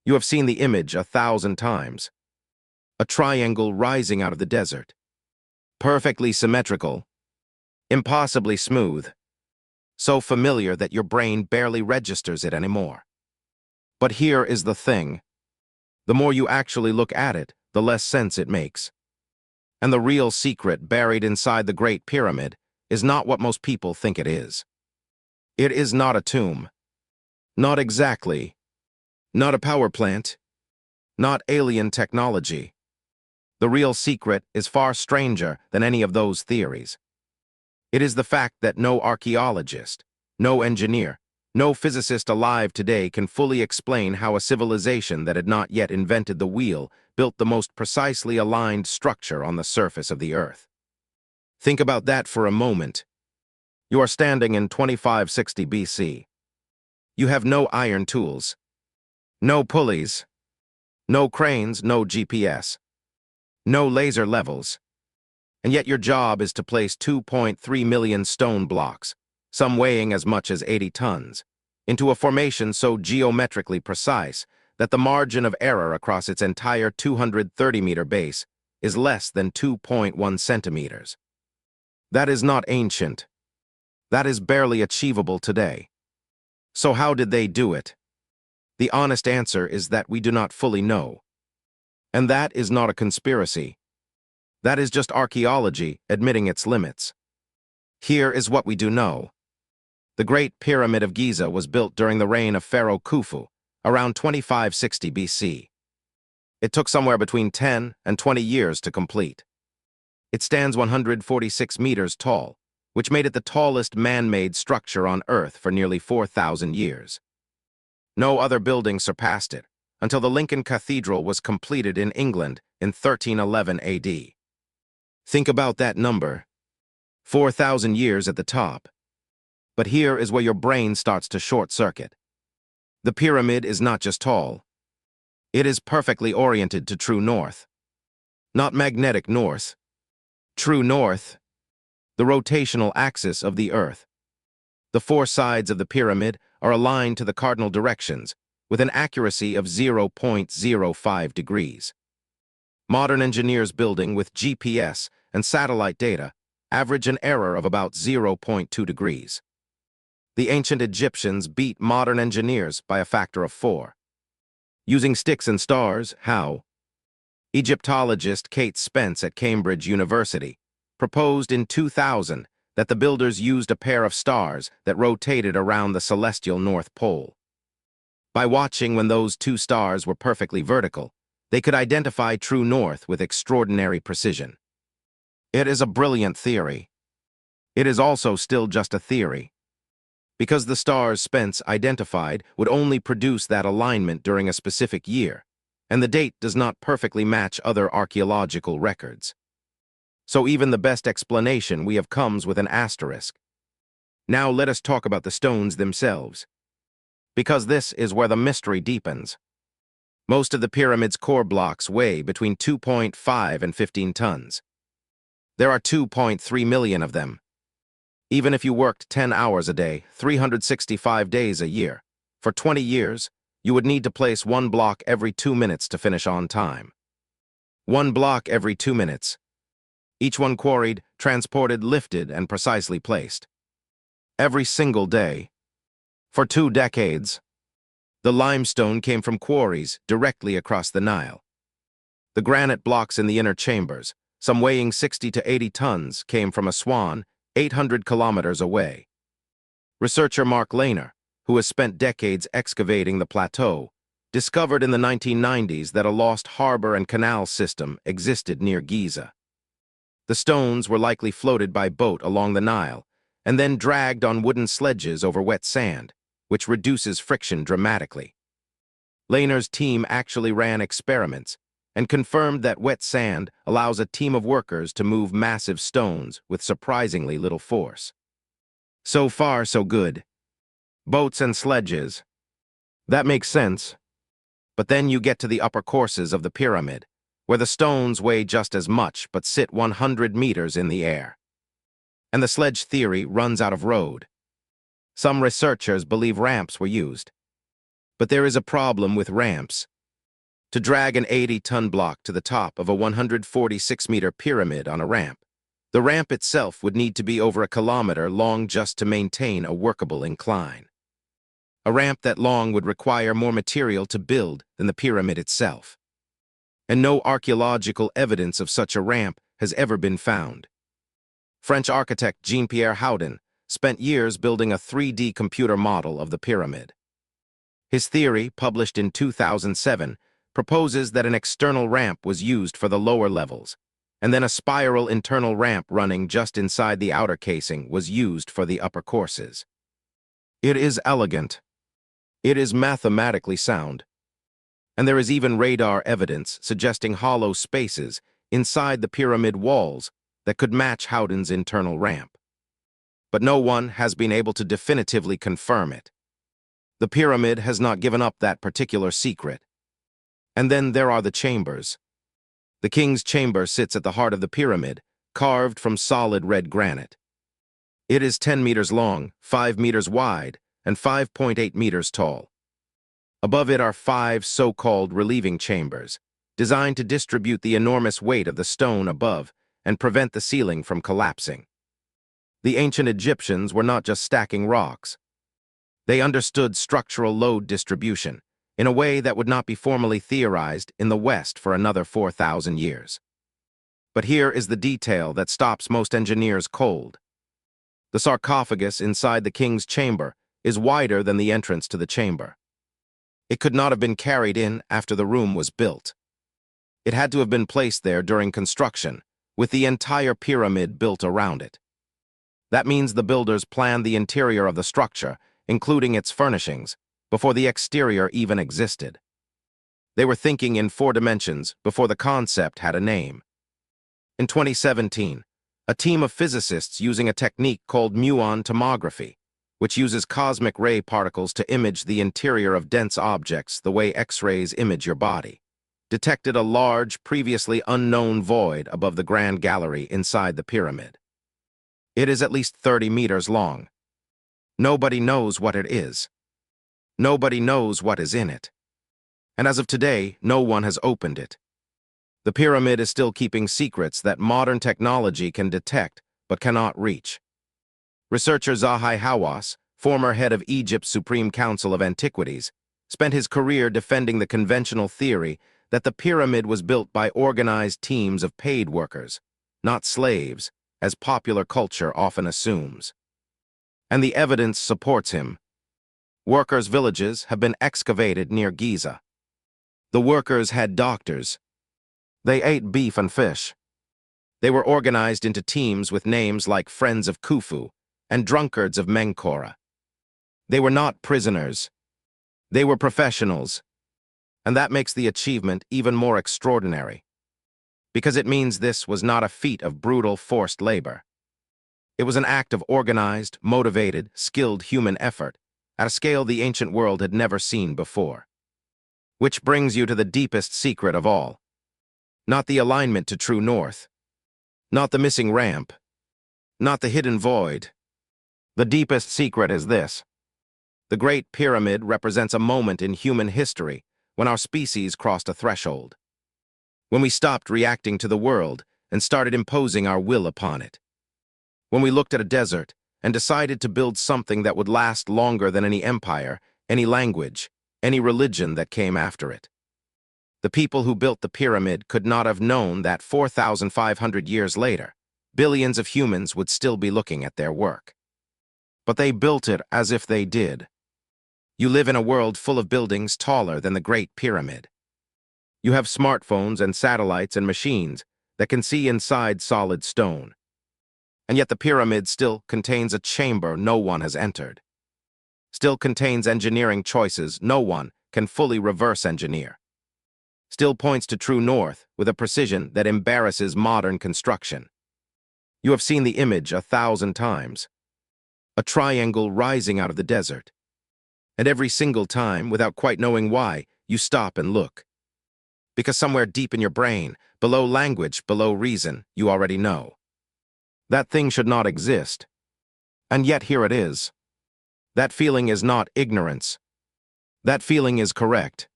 You have seen the image 1,000 times. A triangle rising out of the desert. Perfectly symmetrical. Impossibly smooth. So familiar that your brain barely registers it anymore. But here is the thing. The more you actually look at it, the less sense it makes. And the real secret buried inside the Great Pyramid is not what most people think it is. It is not a tomb. Not exactly. Not a power plant. Not alien technology. The real secret is far stranger than any of those theories. It is the fact that no archaeologist, no engineer, no physicist alive today can fully explain how a civilization that had not yet invented the wheel built the most precisely aligned structure on the surface of the Earth. Think about that for a moment. You are standing in 2560 BC. You have no iron tools, no pulleys, no cranes, no GPS, no laser levels. And yet your job is to place 2.3 million stone blocks, some weighing as much as 80 tons, into a formation so geometrically precise that the margin of error across its entire 230-meter base is less than 2.1 centimeters. That is not ancient. That is barely achievable today. So how did they do it? The honest answer is that we do not fully know. And that is not a conspiracy. That is just archaeology admitting its limits. Here is what we do know. The Great Pyramid of Giza was built during the reign of Pharaoh Khufu, around 2560 BC. It took somewhere between 10 and 20 years to complete. It stands 146 meters tall, which made it the tallest man-made structure on Earth for nearly 4,000 years. No other building surpassed it, until the Lincoln Cathedral was completed in England in 1311 AD. Think about that number. 4,000 years at the top. But here is where your brain starts to short-circuit. The pyramid is not just tall. It is perfectly oriented to true north. Not magnetic north. True north. The rotational axis of the Earth. The four sides of the pyramid are aligned to the cardinal directions, with an accuracy of 0.05 degrees. Modern engineers building with GPS and satellite data average an error of about 0.2 degrees. The ancient Egyptians beat modern engineers by a factor of 4. Using sticks and stars, how? Egyptologist Kate Spence at Cambridge University proposed in 2000 that the builders used a pair of stars that rotated around the celestial North Pole. By watching when those two stars were perfectly vertical, they could identify true north with extraordinary precision. It is a brilliant theory. It is also still just a theory. Because the stars Spence identified would only produce that alignment during a specific year, and the date does not perfectly match other archaeological records. So even the best explanation we have comes with an asterisk. Now let us talk about the stones themselves. Because this is where the mystery deepens. Most of the pyramid's core blocks weigh between 2.5 and 15 tons. There are 2.3 million of them. Even if you worked 10 hours a day, 365 days a year, for 20 years, you would need to place one block every 2 minutes to finish on time. One block every 2 minutes. Each one quarried, transported, lifted, and precisely placed. Every single day. For 2 decades. The limestone came from quarries directly across the Nile. The granite blocks in the inner chambers, some weighing 60 to 80 tons, came from Aswan, 800 kilometers away. Researcher Mark Lehner, who has spent decades excavating the plateau, discovered in the 1990s that a lost harbor and canal system existed near Giza. The stones were likely floated by boat along the Nile and then dragged on wooden sledges over wet sand, which reduces friction dramatically. Lehner's team actually ran experiments and confirmed that wet sand allows a team of workers to move massive stones with surprisingly little force. So far, so good. Boats and sledges. That makes sense. But then you get to the upper courses of the pyramid, where the stones weigh just as much but sit 100 meters in the air. And the sledge theory runs out of road. Some researchers believe ramps were used. But there is a problem with ramps. To drag an 80-ton block to the top of a 146-meter pyramid on a ramp, the ramp itself would need to be over a kilometer long just to maintain a workable incline. A ramp that long would require more material to build than the pyramid itself. And no archaeological evidence of such a ramp has ever been found. French architect Jean-Pierre Houdin spent years building a 3D computer model of the pyramid. His theory, published in 2007, proposes that an external ramp was used for the lower levels, and then a spiral internal ramp running just inside the outer casing was used for the upper courses. It is elegant. It is mathematically sound. And there is even radar evidence suggesting hollow spaces inside the pyramid walls that could match Houdin's internal ramp. But no one has been able to definitively confirm it. The pyramid has not given up that particular secret. And then there are the chambers. The king's chamber sits at the heart of the pyramid, carved from solid red granite. It is 10 meters long, 5 meters wide, and 5.8 meters tall. Above it are 5 so-called relieving chambers, designed to distribute the enormous weight of the stone above and prevent the ceiling from collapsing. The ancient Egyptians were not just stacking rocks. They understood structural load distribution in a way that would not be formally theorized in the West for another 4,000 years. But here is the detail that stops most engineers cold. The sarcophagus inside the king's chamber is wider than the entrance to the chamber. It could not have been carried in after the room was built. It had to have been placed there during construction, with the entire pyramid built around it. That means the builders planned the interior of the structure, including its furnishings, before the exterior even existed. They were thinking in 4 dimensions before the concept had a name. In 2017, a team of physicists using a technique called muon tomography, which uses cosmic ray particles to image the interior of dense objects the way X-rays image your body, detected a large, previously unknown void above the Grand Gallery inside the pyramid. It is at least 30 meters long. Nobody knows what it is. Nobody knows what is in it. And as of today, no one has opened it. The pyramid is still keeping secrets that modern technology can detect but cannot reach. Researcher Zahi Hawass, former head of Egypt's Supreme Council of Antiquities, spent his career defending the conventional theory that the pyramid was built by organized teams of paid workers, not slaves, as popular culture often assumes. And the evidence supports him. Workers' villages have been excavated near Giza. The workers had doctors. They ate beef and fish. They were organized into teams with names like Friends of Khufu and Drunkards of Menkora. They were not prisoners. They were professionals. And that makes the achievement even more extraordinary, because it means this was not a feat of brutal, forced labor. It was an act of organized, motivated, skilled human effort at a scale the ancient world had never seen before. Which brings you to the deepest secret of all. Not the alignment to true north. Not the missing ramp. Not the hidden void. The deepest secret is this. The Great Pyramid represents a moment in human history when our species crossed a threshold. When we stopped reacting to the world and started imposing our will upon it. When we looked at a desert and decided to build something that would last longer than any empire, any language, any religion that came after it. The people who built the pyramid could not have known that 4,500 years later, billions of humans would still be looking at their work. But they built it as if they did. You live in a world full of buildings taller than the Great Pyramid. You have smartphones and satellites and machines that can see inside solid stone. And yet the pyramid still contains a chamber no one has entered. Still contains engineering choices no one can fully reverse engineer. Still points to true north with a precision that embarrasses modern construction. You have seen the image 1,000 times. A triangle rising out of the desert. And every single time, without quite knowing why, you stop and look. Because somewhere deep in your brain, below language, below reason, you already know. That thing should not exist. And yet here it is. That feeling is not ignorance. That feeling is correct.